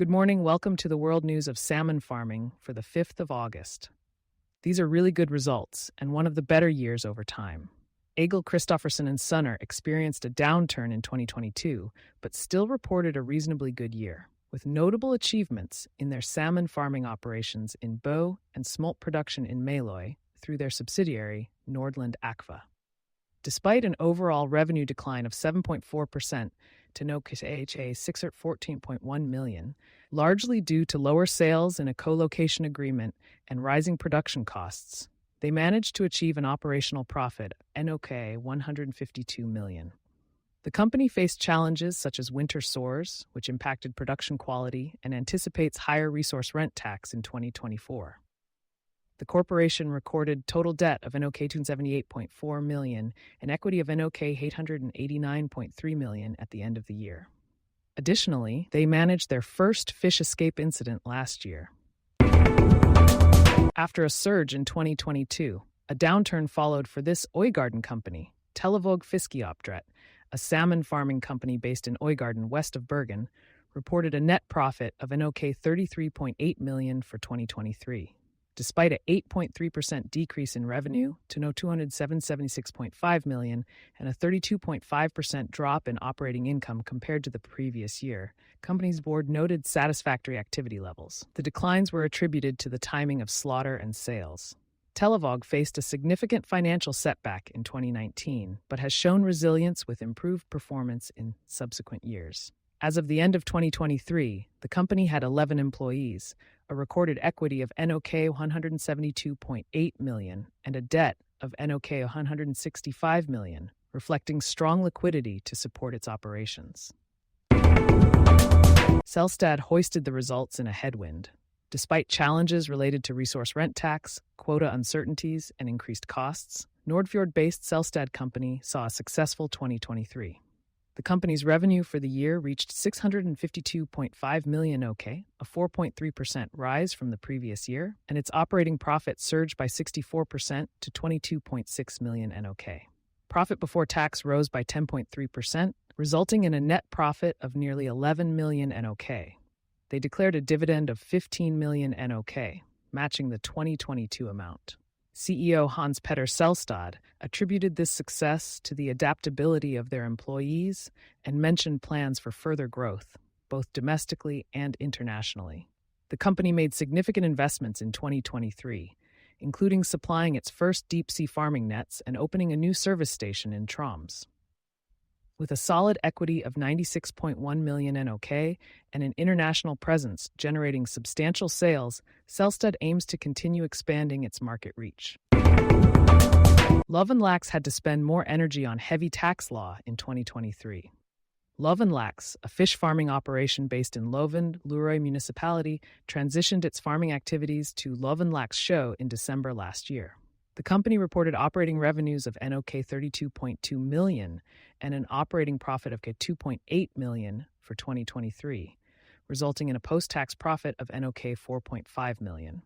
Good morning. Welcome to the world news of salmon farming for the 5th of August. These are really good results and one of the better years over time. Egil Kristoffersen and Sunner experienced a downturn in 2022, but still reported a reasonably good year, with notable achievements in their salmon farming operations in Bo and smolt production in Maløy through their subsidiary, Nordland Aqua. Despite an overall revenue decline of 7.4% to 614.1 million, largely due to lower sales in a co-location agreement and rising production costs, they managed to achieve an operational profit of 152 million. The company faced challenges such as winter sores, which impacted production quality and anticipates higher resource rent tax in 2024. The corporation recorded total debt of 278.4 million and equity of 889.3 million at the end of the year. Additionally, they managed their first fish escape incident last year. After a surge in 2022, a downturn followed for this Øygarden company, Televåg Fiskeoppdrett, a salmon farming company based in Øygarden west of Bergen, reported a net profit of 33.8 million for 2023. Despite an 8.3% decrease in revenue to 276.5 million and a 32.5% drop in operating income compared to the previous year, company's board noted satisfactory activity levels. The declines were attributed to the timing of slaughter and sales. Televåg faced a significant financial setback in 2019, but has shown resilience with improved performance in subsequent years. As of the end of 2023, the company had 11 employees, a recorded equity of 172.8 million, and a debt of 165 million, reflecting strong liquidity to support its operations. Selstad hoisted the results in a headwind. Despite challenges related to resource rent tax, quota uncertainties, and increased costs, Nordfjord-based Selstad company saw a successful 2023. The company's revenue for the year reached 652.5 million a 4.3% rise from the previous year, and its operating profit surged by 64% to 22.6 million NOK. Profit before tax rose by 10.3%, resulting in a net profit of nearly 11 million NOK. They declared a dividend of 15 million NOK, matching the 2022 amount. CEO Hans Petter Selstad attributed this success to the adaptability of their employees and mentioned plans for further growth, both domestically and internationally. The company made significant investments in 2023, including supplying its first deep-sea farming nets and opening a new service station in Troms. With a solid equity of 96.1 million NOK and an international presence generating substantial sales, Selstad aims to continue expanding its market reach. Lovundlaks had to spend more energy on heavy tax law in 2023. Lovundlaks, a fish farming operation based in Lovundlaks municipality, transitioned its farming activities to Lovundlaks Show in December last year. The company reported operating revenues of 32.2 million and an operating profit of 2.8 million for 2023, resulting in a post-tax profit of 4.5 million.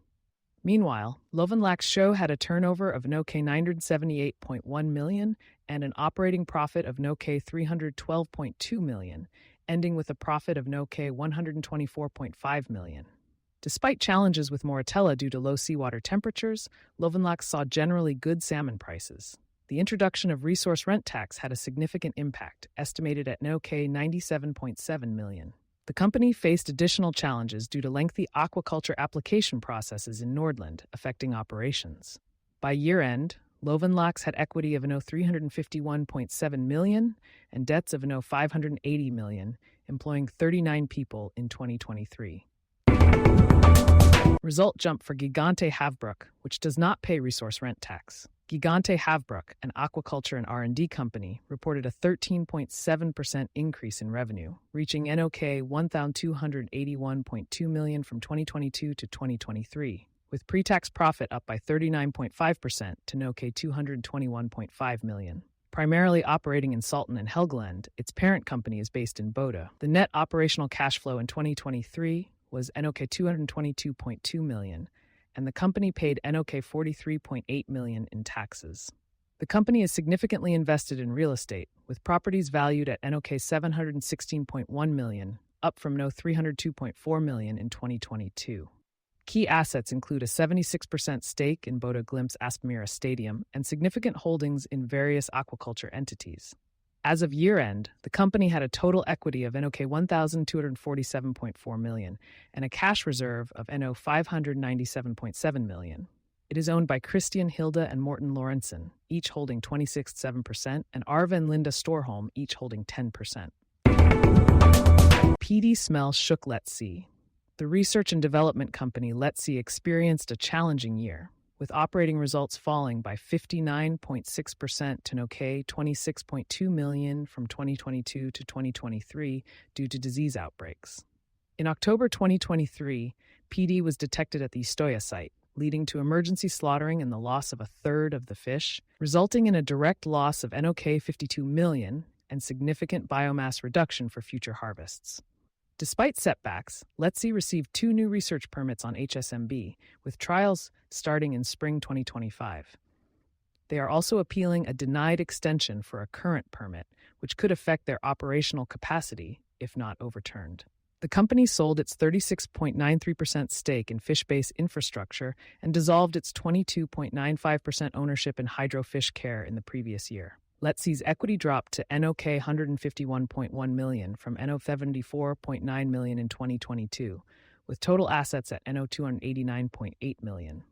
Meanwhile, Lovundlaks Show had a turnover of 978.1 million and an operating profit of 312.2 million, ending with a profit of 124.5 million. Despite challenges with Moritella due to low seawater temperatures, Lovundlaks saw generally good salmon prices. The introduction of resource rent tax had a significant impact, estimated at 97.7 million. The company faced additional challenges due to lengthy aquaculture application processes in Nordland, affecting operations. By year-end, Lovundlaks had equity of 351.7 million and debts of 580 million, employing 39 people in 2023. Result jump for Gigante Havbruk, which does not pay resource rent tax. Gigante Havbruk, an aquaculture and R&D company, reported a 13.7% increase in revenue, reaching 1,281.2 million from 2022 to 2023, with pre-tax profit up by 39.5% to 221.5 million. Primarily operating in Salten and Helgeland, its parent company is based in Bodø. The net operational cash flow in 2023 was 222.2 million, and the company paid 43.8 million in taxes. The company is significantly invested in real estate, with properties valued at 716.1 million up from 302.4 million in 2022. Key assets include a 76% stake in Boda Glimt's Aspmyra Stadium and significant holdings in various aquaculture entities. As of year-end, the company had a total equity of 1,247.4 million and a cash reserve of 597.7 million. It is owned by Christian Hilda and Morten Lorentzen, each holding 26.7%, and Arve and Linda Storholm, each holding 10%. PD smell shook LetSea. The research and development company LetSea experienced a challenging year, with operating results falling by 59.6% to 26.2 million from 2022 to 2023 due to disease outbreaks. In October 2023, PD was detected at the Øygarden site, leading to emergency slaughtering and the loss of a third of the fish, resulting in a direct loss of 52 million and significant biomass reduction for future harvests. Despite setbacks, LetSea received 2 new research permits on HSMB, with trials starting in spring 2025. They are also appealing a denied extension for a current permit, which could affect their operational capacity if not overturned. The company sold its 36.93% stake in Fish-Based Infrastructure and dissolved its 22.95% ownership in Hydro Fish Care in the previous year. LetSea's equity dropped to 151.1 million from 74.9 million in 2022, with total assets at 289.8 million.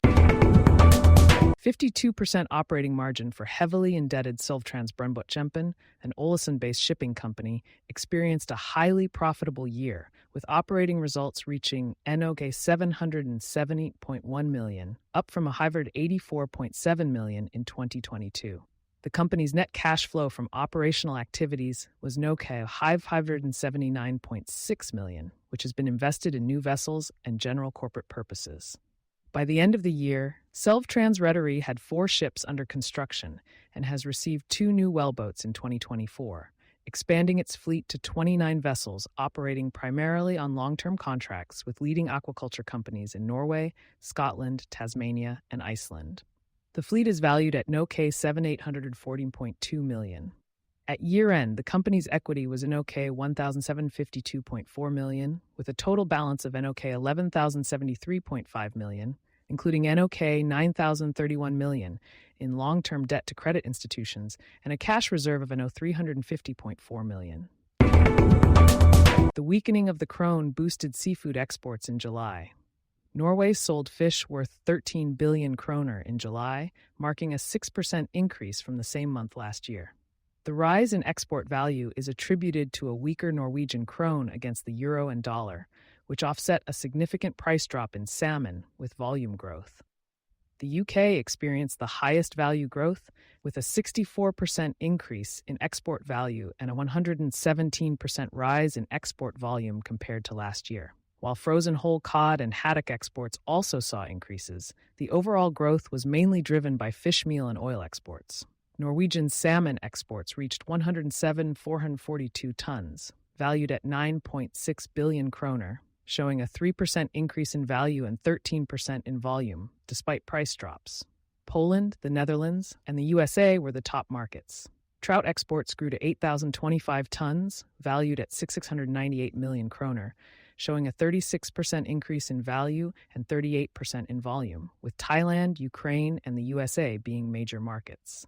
52% operating margin for heavily indebted Sølvtrans Brøndbåtskjempen, an Ålesund-based shipping company, experienced a highly profitable year, with operating results reaching 770.1 million, up from a hybrid 84.7 million in 2022. The company's net cash flow from operational activities was 579.6 million, which has been invested in new vessels and general corporate purposes. By the end of the year, Sølvtrans Rederi had 4 ships under construction and has received 2 new wellboats in 2024, expanding its fleet to 29 vessels operating primarily on long-term contracts with leading aquaculture companies in Norway, Scotland, Tasmania, and Iceland. The fleet is valued at 740.2 million. At year-end, the company's equity was 1,752.4 million, with a total balance of 11,073.5 million, including 9,031 million in long-term debt to credit institutions and a cash reserve of 350.4 million. The weakening of the krone boosted seafood exports in July. Norway sold fish worth 13 billion kroner in July, marking a 6% increase from the same month last year. The rise in export value is attributed to a weaker Norwegian krone against the euro and dollar, which offset a significant price drop in salmon with volume growth. The UK experienced the highest value growth, with a 64% increase in export value and a 117% rise in export volume compared to last year. While frozen whole cod and haddock exports also saw increases, the overall growth was mainly driven by fish meal and oil exports. Norwegian salmon exports reached 107,442 tons, valued at 9.6 billion kroner, showing a 3% increase in value and 13% in volume, despite price drops. Poland, the Netherlands, and the USA were the top markets. Trout exports grew to 8,025 tons, valued at 698 million kroner, showing a 36% increase in value and 38% in volume, with Thailand, Ukraine, and the USA being major markets.